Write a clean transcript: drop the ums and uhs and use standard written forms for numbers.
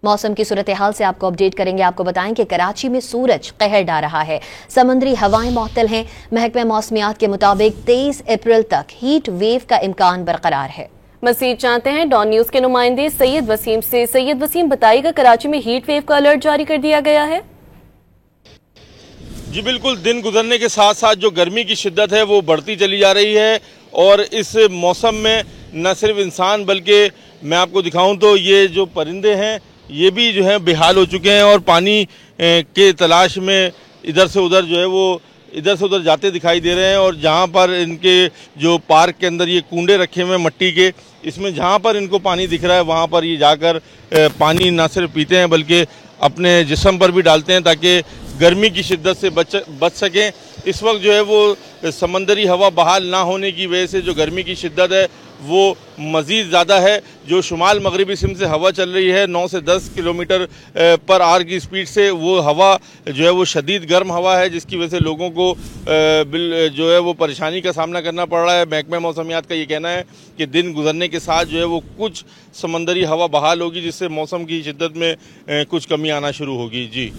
मौसम की सूरत हाल से आपको अपडेट करेंगे। आपको बताएं कि कराची में सूरज कहर ढा रहा है, समुद्री हवाएं मुअत्तल हैं। महकमा मौसमियात के मुताबिक 23 अप्रैल तक हीट वेव का इम्कान बरकरार है। मज़ीद जानते हैं डॉन न्यूज के नुमाइंदे सैयद वसीम से। सैयद वसीम, बताइएगा कराची में हीट वेव का अलर्ट जारी कर दिया गया है। जी बिल्कुल, दिन गुजरने के साथ साथ जो गर्मी की शिद्दत है वो बढ़ती चली जा रही है और इस मौसम में न सिर्फ इंसान बल्कि मैं आपको दिखाऊं तो ये जो परिंदे हैं ये भी जो है बेहाल हो चुके हैं और पानी के तलाश में इधर से उधर जो है वो इधर से उधर जाते दिखाई दे रहे हैं। और जहाँ पर इनके जो पार्क के अंदर ये कूंडे रखे हुए हैं मट्टी के, इसमें जहाँ पर इनको पानी दिख रहा है वहाँ पर ये जाकर पानी ना सिर्फ पीते हैं बल्कि अपने जिस्म पर भी डालते हैं ताकि गर्मी की शिद्दत से बच सकें। इस वक्त जो है वो समंदरी हवा बहाल ना होने की वजह से जो गर्मी की शिद्दत है वो मज़ीद ज़्यादा है। जो शुमाल मगरबी सिमत से हवा चल रही है 9 से 10 किलोमीटर पर आवर की स्पीड से, वो हवा जो है वो शदीद गर्म हवा है जिसकी वजह से लोगों को जो है वो परेशानी का सामना करना पड़ रहा है। महकमा मौसमियात का ये कहना है कि दिन गुजरने के साथ जो है वो कुछ समंदरी हवा बहाल होगी जिससे मौसम की शिद्दत में कुछ कमी आना शुरू होगी। जी।